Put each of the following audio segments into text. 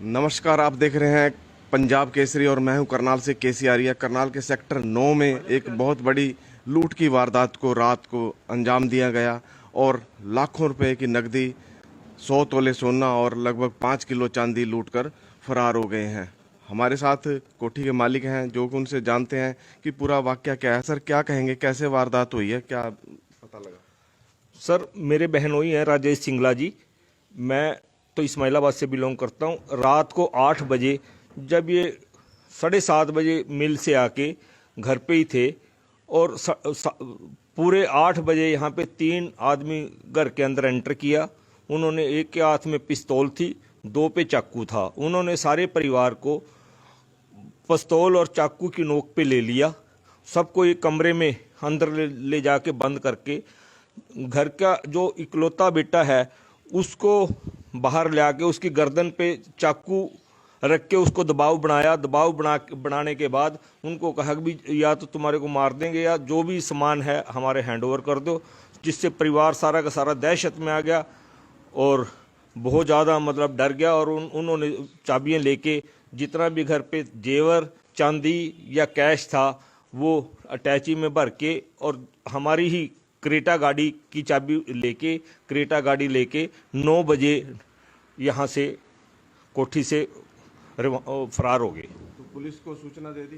नमस्कार, आप देख रहे हैं पंजाब केसरी और मैं हूं करनाल से केसी आर्या। करनाल के सेक्टर 9 में एक बहुत बड़ी लूट की वारदात को रात को अंजाम दिया गया और लाखों रुपए की नकदी, 100 तोले सोना और लगभग 5 किलो चांदी लूटकर फरार हो गए हैं। हमारे साथ कोठी के मालिक हैं जो कि उनसे जानते हैं कि पूरा वाकया क्या है। सर, क्या कहेंगे, कैसे वारदात हुई है, क्या पता लगा? सर, मेरे बहनोई हैं राजेश सिंगला जी। मैं तो इस्माइलाबाद से बिलोंग करता हूँ। रात को 8 बजे जब ये 7:30 बजे मिल से आके घर पे ही थे और पूरे 8 बजे यहाँ पे 3 आदमी घर के अंदर एंटर किया। उन्होंने एक के हाथ में पिस्तौल थी, 2 पे चाकू था। उन्होंने सारे परिवार को पिस्तौल और चाकू की नोक पे ले लिया। सबको एक कमरे में अंदर ले जाके बंद करके घर का जो इकलौता बेटा है उसको बाहर ले आके उसकी गर्दन पे चाकू रख के उसको दबाव बनाया। बनाने के बाद उनको कहा कि भी या तो तुम्हारे को मार देंगे या जो भी सामान है हमारे हैंडओवर कर दो, जिससे परिवार सारा का सारा दहशत में आ गया और बहुत ज़्यादा मतलब डर गया। और उन्होंने चाबियाँ लेके जितना भी घर पे जेवर चांदी या कैश था वो अटैची में भर के और हमारी ही क्रेटा गाड़ी की चाबी लेके क्रेटा गाड़ी लेके 9 बजे यहाँ से कोठी से फरार हो गए। तो पुलिस को सूचना दे दी?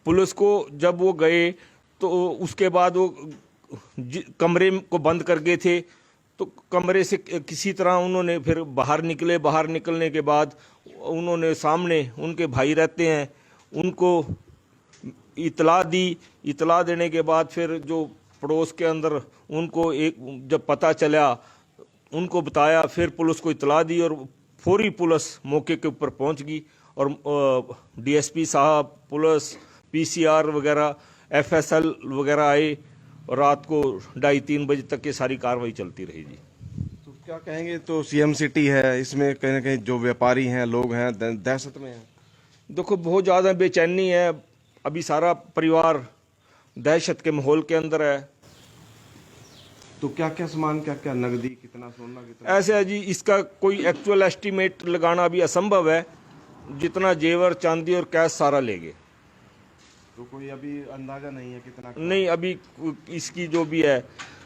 पुलिस को जब वो गए तो उसके बाद वो कमरे को बंद कर गए थे, तो कमरे से किसी तरह उन्होंने फिर बाहर निकले। बाहर निकलने के बाद उन्होंने सामने उनके भाई रहते हैं, उनको इतला दी। इतला देने के बाद फिर जो पड़ोस के अंदर उनको एक जब पता चला उनको बताया, फिर पुलिस को इतला दी और फौरी पुलिस मौके के ऊपर पहुंच गई और डीएसपी साहब, पुलिस, पीसीआर वगैरह, एफएसएल वगैरह आए और रात को 2:30-3 बजे तक ये सारी कार्रवाई चलती रही जी। तो क्या कहेंगे, तो सीएम सिटी है, इसमें कहीं ना कहीं जो व्यापारी हैं, लोग हैं, दहशत में हैं। देखो, बहुत ज़्यादा बेचैनी है। अभी सारा परिवार दहशत के माहौल के अंदर है। तो क्या क्या सामान, क्या क्या नकदी, कितना सोना, कितना? ऐसे है जी, इसका कोई एक्चुअल एस्टिमेट लगाना अभी असंभव है। जितना जेवर चांदी और कैश सारा ले गए। तो कोई अभी अंदाजा नहीं है कितना? नहीं, अभी इसकी जो भी है,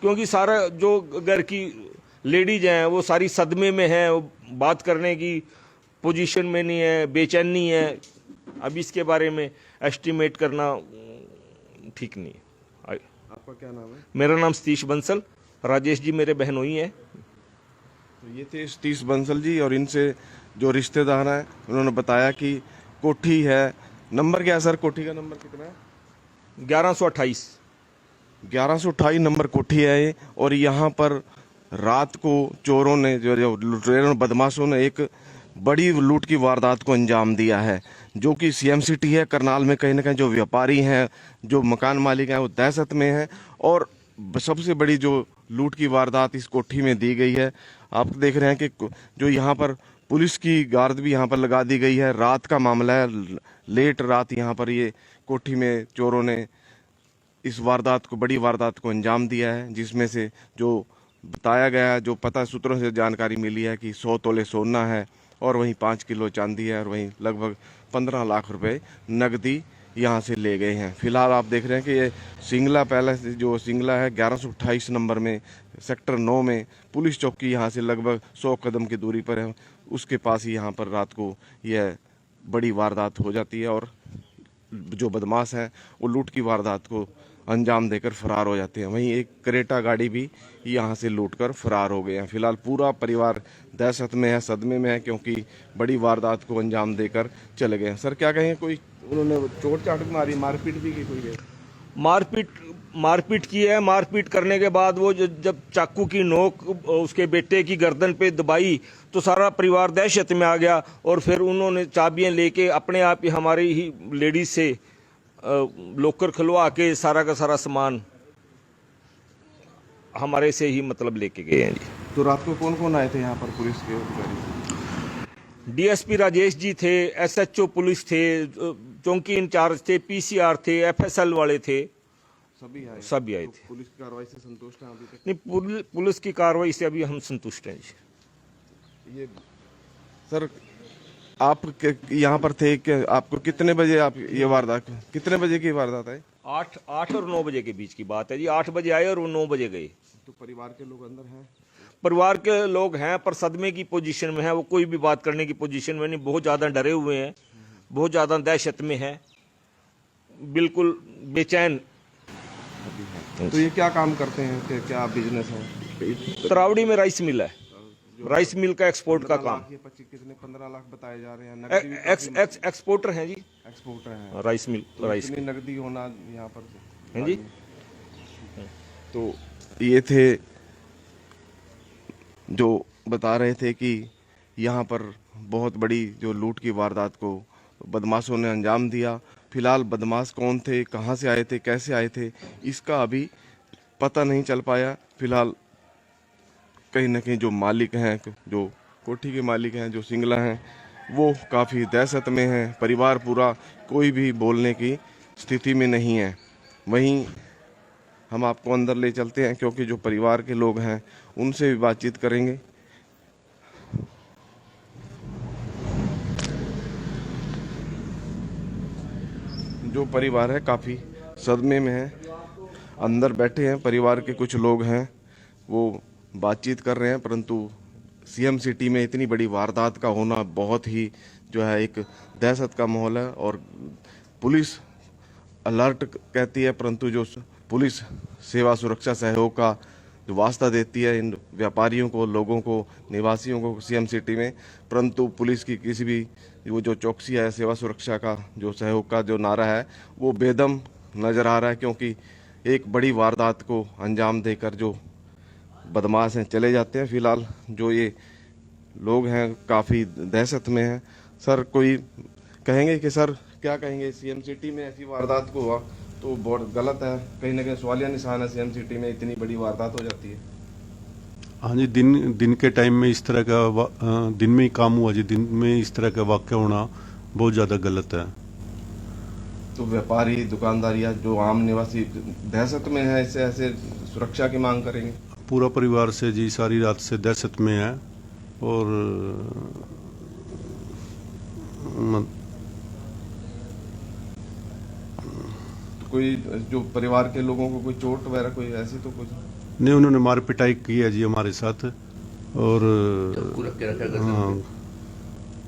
क्योंकि सारा जो घर की लेडीज हैं वो सारी सदमे में हैं, वो बात करने की पोजीशन में नहीं है, बेचैनी है। अभी इसके बारे में एस्टिमेट करना ठीक नहीं है। आपका क्या नाम है? मेरा नाम सतीश बंसल। राजेश जी मेरे बहनोई हैं। तो ये थे सतीश बंसल जी और इनसे जो रिश्तेदार हैं उन्होंने बताया कि कोठी है। नंबर क्या है सर, कोठी का नंबर कितना है? 1128 1128 नंबर कोठी है ये। और यहाँ पर रात को चोरों ने, जो लुटेरों बदमाशों ने एक बड़ी लूट की वारदात को अंजाम दिया है, जो कि सीएम सिटी है करनाल में। कहीं ना कहीं जो व्यापारी हैं, जो मकान मालिक हैं, वो दहशत में हैं। और सबसे बड़ी जो लूट की वारदात इस कोठी में दी गई है, आप देख रहे हैं कि जो यहाँ पर पुलिस की गार्ड भी यहाँ पर लगा दी गई है। रात का मामला है, लेट रात यहाँ पर ये कोठी में चोरों ने इस वारदात को, बड़ी वारदात को अंजाम दिया है, जिसमें से जो बताया गया, जो पता सूत्रों से जानकारी मिली है कि 100 तोले सोना है और वहीं 5 किलो चांदी है और वहीं लगभग 15 लाख रुपए नकदी यहाँ से ले गए हैं। फिलहाल आप देख रहे हैं कि ये सिंगला पैलेस, जो सिंगला है 1128 नंबर में, सेक्टर 9 में पुलिस चौकी यहाँ से लगभग 100 कदम की दूरी पर है। उसके पास ही यहाँ पर रात को यह बड़ी वारदात हो जाती है और जो बदमाश हैं वो लूट की वारदात को अंजाम देकर फरार हो जाते हैं। वहीं एक क्रेटा गाड़ी भी यहाँ से लूटकर फरार हो गए हैं। फिलहाल पूरा परिवार दहशत में है, सदमे में है, क्योंकि बड़ी वारदात को अंजाम देकर चले गए हैं। सर, क्या कहें, कोई उन्होंने चोट चाट मारी, मारपीट भी की कोई है? मारपीट की है। मारपीट करने के बाद वो जब चाकू की नोक उसके बेटे की गर्दन पे दबाई तो सारा परिवार दहशत में आ गया और फिर उन्होंने चाबियां लेके अपने आप ही हमारी ही लेडीज से लॉकर खुलवा के सारा का सारा सामान हमारे से ही मतलब लेके गए हैं जी। तो रात को कौन कौन आए थे यहाँ पर पुलिस के अधिकारी? डीएसपी राजेश जी थे, एसएचओ पुलिस थे, चौकी इंचार्ज थे, पीसीआर थे, एफएसएल वाले थे, सभी आए थे। पुलिस की कार्रवाई से संतुष्ट हैं अभी तक? नहीं, पुलिस की कार्रवाई से अभी हम संतुष्ट हैं जी। ये सर, यहाँ पर थे कि आपको कितने बजे आप ये वारदात कितने बजे की वारदात है? 8 और 9 बजे के बीच की बात है जी। 8 बजे आए और वो 9 बजे गए। तो परिवार के लोग अंदर हैं? परिवार के लोग हैं पर सदमे की पोजीशन में है, वो कोई भी बात करने की पोजीशन में नहीं, बहुत ज़्यादा डरे हुए हैं, बहुत ज़्यादा दहशत में है, बिल्कुल बेचैन। तो ये क्या काम करते हैं, क्या बिजनेस है? तरावड़ी में राइस मिल है, राइस मिल का एक्सपोर्ट का 15 काम। लाख ये 25 कितने 15 लाख बताए जा रहे हैं। नकदी भी एक्सपोर्टर हैं जी, एक्सपोर्टर हैं। राइस मिल, तो राइस इतनी नकदी होना यहाँ पर हैं जी। तो ये थे जो बता रहे थे कि यहाँ पर बहुत बड़ी जो लूट की वारदात को बदमाशों ने अंजाम दिया। फिलहाल बदमाश कौन थे, कहाँ से आए थे, कैसे आए थे, इसका अभी पता नहीं चल पाया। फिलहाल कहीं ना कहीं जो मालिक हैं, जो कोठी के मालिक हैं, जो सिंगला हैं, वो काफ़ी दहशत में हैं। परिवार पूरा कोई भी बोलने की स्थिति में नहीं है। वहीं हम आपको अंदर ले चलते हैं क्योंकि जो परिवार के लोग हैं उनसे भी बातचीत करेंगे। जो परिवार है काफ़ी सदमे में है। अंदर बैठे हैं परिवार के कुछ लोग हैं, वो बातचीत कर रहे हैं। परंतु सीएम सिटी में इतनी बड़ी वारदात का होना बहुत ही जो है एक दहशत का माहौल है। और पुलिस अलर्ट कहती है, परंतु जो पुलिस सेवा सुरक्षा सहयोग का जो वास्ता देती है इन व्यापारियों को, लोगों को, निवासियों को सीएम सिटी में, परंतु पुलिस की किसी भी वो जो चौकसी है, सेवा सुरक्षा का जो सहयोग का जो नारा है, वो बेदम नज़र आ रहा है। क्योंकि एक बड़ी वारदात को अंजाम देकर जो बदमाश हैं चले जाते हैं। फिलहाल जो ये लोग हैं काफ़ी दहशत में हैं। सर कोई कहेंगे कि सर क्या कहेंगे, सीएम सिटी में ऐसी वारदात को हुआ तो बहुत गलत है, कहीं ना कहीं सवालिया निशान है। सीएम सिटी में इतनी बड़ी वारदात हो जाती है। हाँ जी, दिन के टाइम में इस तरह का दिन में ही काम हुआ जी। दिन में इस तरह का वाक़या होना बहुत ज़्यादा गलत है। तो व्यापारी, दुकानदार या जो आम निवासी दहशत में है, इससे ऐसे सुरक्षा की मांग करेंगे। पूरा परिवार से जी सारी रात से दहशत में है। और कोई जो परिवार के लोगों को कोई चोट वगैरह कोई ऐसी तो कुछ नहीं, उन्होंने मार पिटाई की है जी हमारे साथ। और हाँ,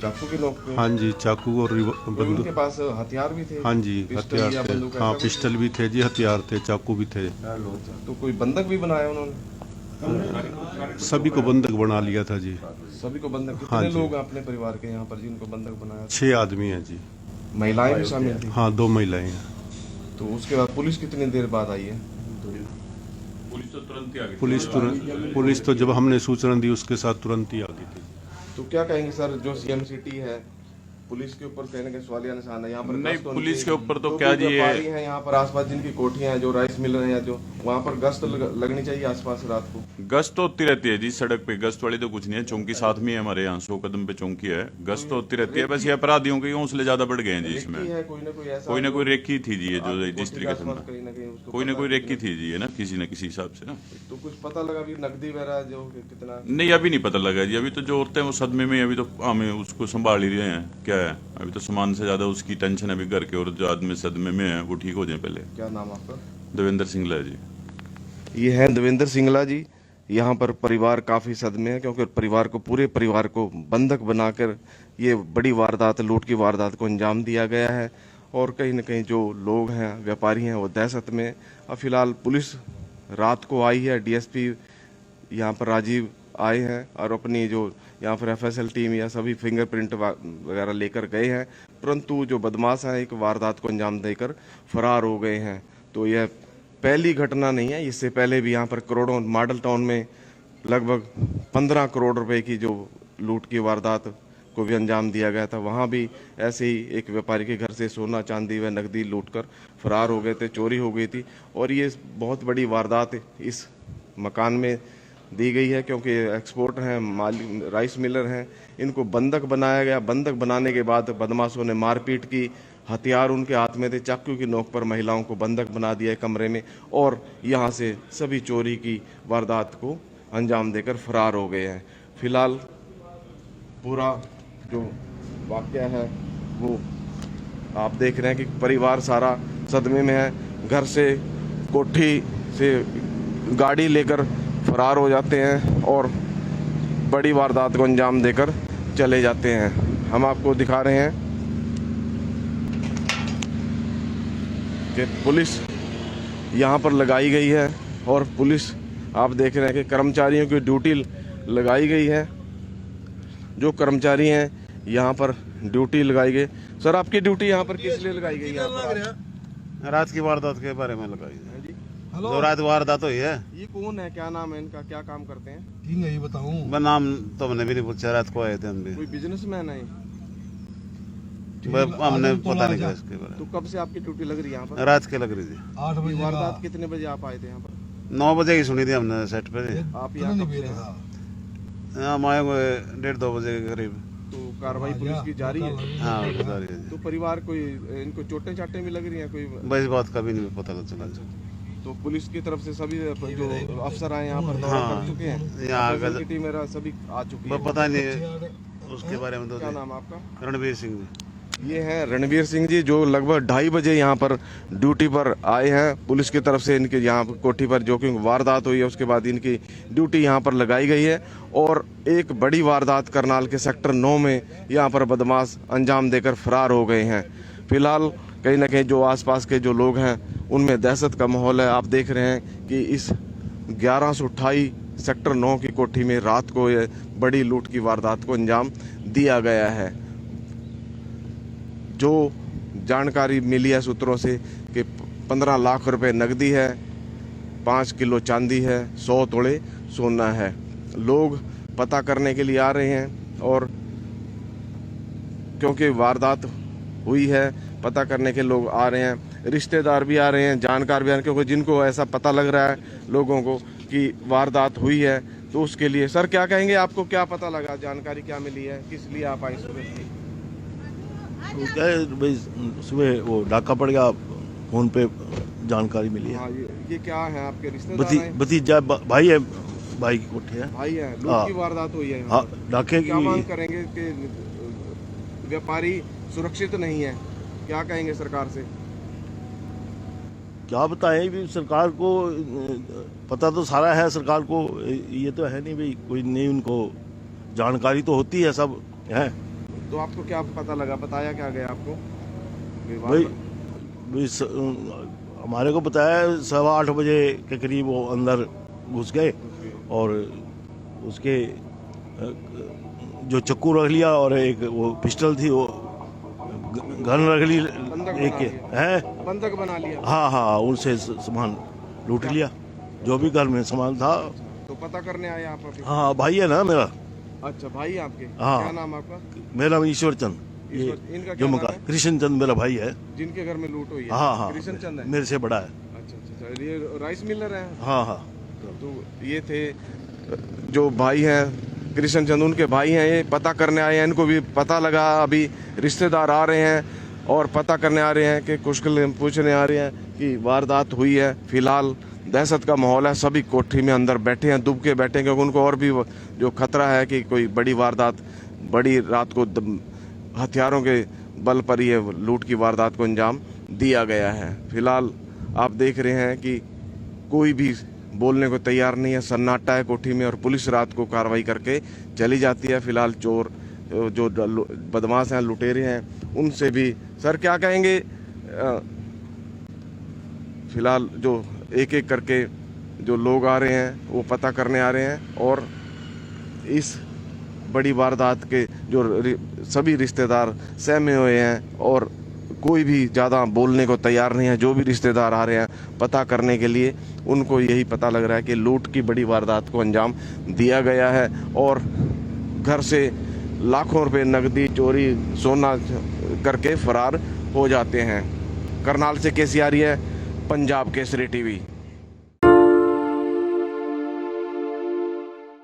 चाकू की नोक पे? हाँ जी, चाकू और बंदूक। उनके पास हथियार भी थे? हाँ जी, पिस्टल हथियार या थे। बंदूक हाँ, ऐसा कुछ? पिस्टल भी थे जी, हथियार थे, चाकू भी थे। तो कोई बंधक भी बनाया उन्होंने? सभी को बंधक बना लिया था जी। सभी को बंधक? हाँ कितने जी। लोग हैं अपने परिवार के यहाँ पर जिनको बंधक बनाया? 6 आदमी हैं जी। महिलाएं भी शामिल थी? हाँ, 2 महिलाएं हैं। तो उसके बाद पुलिस कितनी देर बाद आई है? पुलिस तो जब हमने सूचना दी उसके साथ तुरंत ही आ गई थी। तो क्या कहेंगे सर, जो सीएम सिटी है, पुलिस के ऊपर कहने के सवालिया निशान है यहाँ पर? नहीं, गश्त होनी पुलिस चाहिए। के ऊपर तो जो क्या भी जी, ये व्यापारी हैं यहाँ पर आसपास जिनकी कोठियाँ हैं, जो राइस मिल रहे हैं, जो वहाँ पर गश्त लगनी चाहिए आसपास रात को। गश्त तो होती रहती है जी सड़क पे। गश्त वाली तो कुछ नहीं है, चौकी साथ में है हमारे यहाँ, 100 कदम पे चौकी है। गश्त तो होती रहती है। बस ये अपराधियों के हौसले ज्यादा बढ़ गए हैं जी इसमें। कोई ना कोई रेकी थी जी, ये जो जिस तरीके से कोई ना कोई रेकी थी जी, है ना, किसी न किसी हिसाब से ना। तो कुछ पता लगा अभी नकदी वगैरह जो कितना? नहीं, अभी नहीं पता लगा जी। अभी तो जो औरतें वो सदमे में, अभी तो हमें उसको संभाल ही रहे हैं। क्या है, अभी तो सामान से ज्यादा उसकी टेंशन है अभी घर के, और जो आदमी सदमे में है वो ठीक हो जाए पहले। क्या नाम आपका? देवेंद्र सिंगला जी। ये है देवेंद्र सिंगला जी। यहाँ पर परिवार काफ़ी सदमे है क्योंकि परिवार को, पूरे परिवार को बंधक बनाकर ये बड़ी वारदात, लूट की वारदात को अंजाम दिया गया है। और कहीं ना कहीं जो लोग हैं, व्यापारी हैं, वो दहशत में। अब फिलहाल पुलिस रात को आई है, डीएसपी यहाँ पर राजीव आए हैं और अपनी जो यहाँ पर एफएसएल टीम या सभी फिंगरप्रिंट वगैरह लेकर गए हैं। परंतु जो बदमाश हैं एक वारदात को अंजाम देकर फरार हो गए हैं। तो यह पहली घटना नहीं है, इससे पहले भी यहाँ पर करोड़ों, मॉडल टाउन में लगभग 15 करोड़ रुपए की जो लूट की वारदात को भी अंजाम दिया गया था। वहाँ भी ऐसे ही एक व्यापारी के घर से सोना, चांदी व नकदी लूटकर फरार हो गए थे, चोरी हो गई थी। और ये बहुत बड़ी वारदात इस मकान में दी गई है क्योंकि एक्सपोर्टर हैं, मालिक राइस मिलर हैं, इनको बंधक बनाया गया। बंधक बनाने के बाद बदमाशों ने मारपीट की, हथियार उनके हाथ में थे, चाकू की नोक पर महिलाओं को बंधक बना दिया कमरे में, और यहाँ से सभी चोरी की वारदात को अंजाम देकर फरार हो गए हैं। फिलहाल पूरा जो वाकया है वो आप देख रहे हैं कि परिवार सारा सदमे में है। घर से कोठी से गाड़ी लेकर फरार हो जाते हैं और बड़ी वारदात को अंजाम देकर चले जाते हैं। हम आपको दिखा रहे हैं कि पुलिस यहाँ पर लगाई गई है और पुलिस आप देख रहे हैं कि कर्मचारियों की ड्यूटी लगाई गई है। जो कर्मचारी हैं यहाँ पर ड्यूटी लगाई गई। सर आपकी ड्यूटी यहाँ पर किस लिए लगाई गई है? रात की वारदात के बारे में लगाई है जी जो रात वारदात हुई है। ये कौन है, क्या नाम है इनका, क्या काम करते हैं? ठीक है, ये बताऊं। मैं नाम तो हमने भी नहीं पूछा, रात को आए थे हम भी। कोई बिजनेसमैन है? हमने पता नहीं किया इसके बारे तो कब से आपकी ड्यूटी लग रही है यहाँ में। पर? रात के लग रही थी 8 बजे वारदात कितने बजे आप आए थे यहाँ पर? 9 बजे की सुनी थी हमने सेट पे। आप यहाँ कब से हैं? हम आए हुए 1:30-2 बजे के करीब। तो कार्रवाई पुलिस की जारी है? हाँ बता रही है तो परिवार कोई इनको चोटें चाटें भी लग रही हैं कोई? जी। इस बात का भी नहीं पता चला। तो पुलिस की तरफ से सभी जो अफसर आए यहाँ पर दौरा कर चुके हैं, यहाँ अपोजिशन की टीम मेरा सभी आ चुकी है। पता नहीं उसके बारे में तो। क्या नाम आपका? रणवीर सिंह जी। ये हैं रणवीर सिंह जी, जो लगभग 2:30 बजे यहाँ पर ड्यूटी पर आए हैं। पुलिस की तरफ से इनके यहाँ कोठी पर जो कि वारदात हुई है उसके बाद इनकी ड्यूटी यहाँ पर लगाई गई है और एक बड़ी वारदात करनाल के सेक्टर 9 में यहाँ पर बदमाश अंजाम देकर फरार हो गए हैं। फिलहाल कहीं ना कहीं जो आसपास के जो लोग हैं उनमें दहशत का माहौल है। आप देख रहे हैं कि इस 1128 सेक्टर 9 की कोठी में रात को ये बड़ी लूट की वारदात को अंजाम दिया गया है। जो जानकारी मिली है सूत्रों से कि 15 लाख रुपए नकदी है, 5 किलो चांदी है, 100 तोड़े सोना है। लोग पता करने के लिए आ रहे हैं और क्योंकि वारदात हुई है पता करने के लोग आ रहे हैं, रिश्तेदार भी आ रहे हैं, जानकार भी आ रहे हैं, क्योंकि जिनको ऐसा पता लग रहा है लोगों को कि वारदात हुई है तो उसके लिए। सर क्या कहेंगे, आपको क्या पता लगा, जानकारी क्या मिली है, किस लिए आप आए सुबह? क्या है भाई, सुबह वो डाका पड़ गया, फोन पे जानकारी मिली है। हाँ, ये क्या है, आपके रिश्तेदार हैं? भतीजा भाई है, भाई की कोठी है। भाई है, लूट हाँ। की वारदात हुई है यहाँ हाँ, पर। डाके क्या मांग की। करेंगे कि व्यापारी सुरक्षित नहीं है, क्या कहेंगे सरकार से? क्या बताएं भी, सरकार को पता तो सारा है, सरकार को ये तो है नहीं भाई, कोई नहीं, उनको जानकारी तो होती है सब है। तो आपको क्या पता लगा, बताया क्या गया आपको? भाई हमारे को बताया 8:15 बजे के करीब वो अंदर घुस गए और उसके जो चक्कू रख लिया और एक वो पिस्टल थी, वो गन रख ली एक है, बंधक बना लिया। हाँ हाँ, उनसे सामान लूट लिया, जो भी घर में सामान था। तो पता करने आए आप अभी? हाँ भाई है ना मेरा। अच्छा, भाई है आपके? हाँ। क्या नाम आपका? मेरा नाम ईश्वर चंद, इनका जो क्या मकान नाम है? कृष्ण चंद मेरा भाई है। जिनके घर में लूट हुई है? हाँ हाँ, कृष्ण चंद है? मेरे से बड़ा है। अच्छा अच्छा अच्छा, ये राइस मिलर है? हाँ हाँ, तो ये थे जो भाई हैं कृष्ण चंद, उनके भाई हैं। ये पता करने आए हैं, इनको भी पता लगा, अभी रिश्तेदार आ रहे हैं और पता करने आ रहे हैं कि कुछ पूछने आ रहे हैं कि वारदात हुई है। फिलहाल दहशत का माहौल है, सभी कोठी में अंदर बैठे हैं, दुब के बैठे हैं, क्योंकि उनको और भी जो खतरा है कि कोई बड़ी वारदात, बड़ी रात को हथियारों के बल पर ये लूट की वारदात को अंजाम दिया गया है। फिलहाल आप देख रहे हैं कि कोई भी बोलने को तैयार नहीं है, सन्नाटा है कोठी में और पुलिस रात को कार्रवाई करके चली जाती है। फिलहाल चोर जो बदमाश हैं, लुटेरे हैं, उनसे भी सर क्या कहेंगे? फिलहाल जो एक एक करके जो लोग आ रहे हैं वो पता करने आ रहे हैं और इस बड़ी वारदात के जो सभी रिश्तेदार सहमे हुए हैं और कोई भी ज़्यादा बोलने को तैयार नहीं है। जो भी रिश्तेदार आ रहे हैं पता करने के लिए, उनको यही पता लग रहा है कि लूट की बड़ी वारदात को अंजाम दिया गया है और घर से लाखों रुपए नकदी चोरी सोना करके फरार हो जाते हैं। करनाल से केसी आर्य, पंजाब केसरी टीवी।